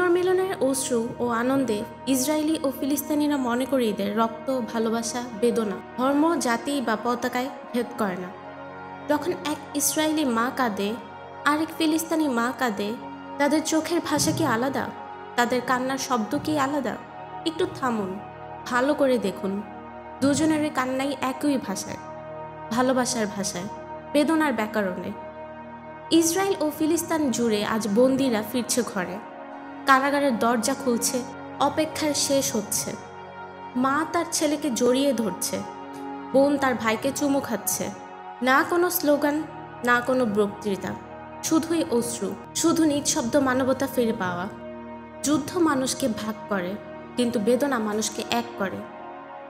পুনর্মিলনের অশ্রু ও আনন্দে ইসরায়েলি ও ফিলিস্তিনিরা মনে করে ঈদের রক্ত, ভালোবাসা, বেদনা ধর্ম, জাতি বা পতাকায় ভেদ করে না। যখন এক ইসরায়েলি মা কাঁদে, আরেক ফিলিস্তিনি মা কাঁদে, তাদের চোখের ভাষা কি আলাদা? তাদের কান্নার শব্দ কি আলাদা? একটু থামুন, ভালো করে দেখুন। দুজনের কান্নাই একই ভাষায়, ভালোবাসার ভাষায়, বেদনার ব্যাকরণে। ইসরায়েল ও ফিলিস্তিন জুড়ে আজ বন্দীরা ফিরছে ঘরে, কারাগারের দরজা খুলছে, অপেক্ষার শেষ হচ্ছে। মা তার ছেলেকে জড়িয়ে ধরছে, বোন তার ভাইকে চুমু খাচ্ছে। না কোনো স্লোগান, না কোনো বক্তৃতা, শুধুই অশ্রু, শুধু নিঃশব্দ মানবতা ফিরে পাওয়া। যুদ্ধ মানুষকে ভাগ করে, কিন্তু বেদনা মানুষকে এক করে।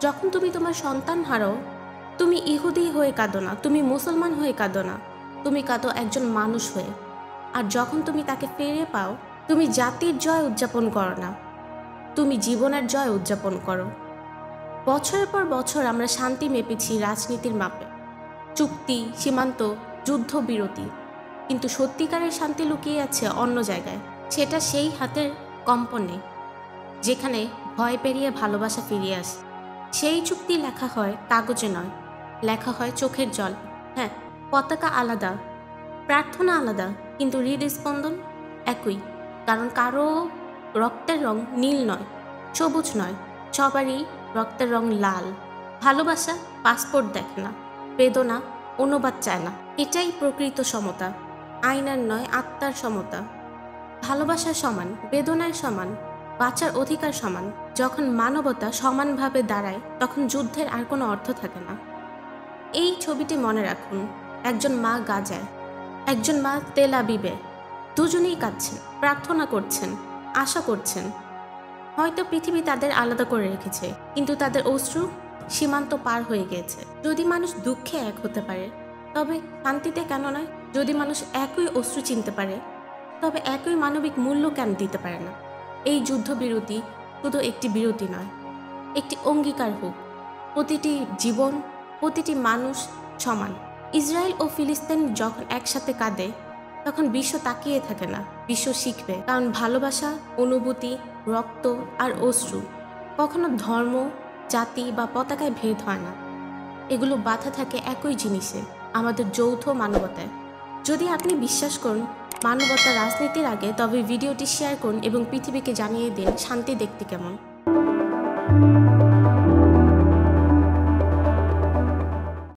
যখন তুমি তোমার সন্তান হারাও, তুমি ইহুদি হয়ে কাঁদো না, তুমি মুসলমান হয়ে কাঁদো না, তুমি কাঁদো একজন মানুষ হয়ে। আর যখন তুমি তাকে ফিরে পাও, তুমি জাতির জয় উদযাপন করো না, তুমি জীবনের জয় উদযাপন করো। বছরের পর বছর আমরা শান্তি মেপেছি রাজনীতির মাপে, চুক্তি, সীমান্ত, যুদ্ধবিরতি, কিন্তু সত্যিকারের শান্তি লুকিয়ে আছে অন্য জায়গায়। সেটা সেই হাতের কম্পনে, যেখানে ভয় পেরিয়ে ভালোবাসা ফিরিয়ে আসে। সেই চুক্তি লেখা হয় কাগজে নয়, লেখা হয় চোখের জল। হ্যাঁ, পতাকা আলাদা, প্রার্থনা আলাদা, কিন্তু হৃদস্পন্দন একই। কারণ কারো রক্তের রং নীল নয়, সবুজ নয়, সবারই রক্তের রং লাল। ভালোবাসা পাসপোর্ট দেখে না, বেদনা অনুবাদ চায় না। এটাই প্রকৃত সমতা, আইনার নয়, আত্মার সমতা। ভালোবাসার সমান, বেদনায় সমান, বাঁচার অধিকার সমান। যখন মানবতা সমানভাবে দাঁড়ায়, তখন যুদ্ধের আর কোনো অর্থ থাকে না। এই ছবিটি মনে রাখুন, একজন মা গাজায়, একজন মা তেল আবিবে। দুজনেই কাঁদছেন, প্রার্থনা করছেন, আশা করছেন। হয়তো পৃথিবী তাদের আলাদা করে রেখেছে, কিন্তু তাদের অশ্রু সীমান্ত পার হয়ে গিয়েছে। যদি মানুষ দুঃখে এক হতে পারে, তবে শান্তিতে কেন নয়? যদি মানুষ একই অশ্রু চিনতে পারে, তবে একই মানবিক মূল্য কেন দিতে পারে না? এই যুদ্ধবিরতি শুধু একটি বিরতি নয়, একটি অঙ্গীকার হোক। প্রতিটি জীবন, প্রতিটি মানুষ সমান। ইসরায়েল ও ফিলিস্তিন যখন একসাথে কাঁদে, তখন বিশ্ব তাকিয়ে থাকে না, বিশ্ব শিখবে। কারণ ভালোবাসা, অনুভূতি, রক্ত আর অশ্রু কখনো ধর্ম, জাতি বা পতাকায় ভেদ হয় না। এগুলো বাঁধা থাকে একই জিনিসে, আমাদের যৌথ মানবতায়। যদি আপনি বিশ্বাস করুন মানবতা রাজনীতির আগে, তবে ভিডিওটি শেয়ার করুন এবং পৃথিবীকে জানিয়ে দিন শান্তি দেখতে কেমন।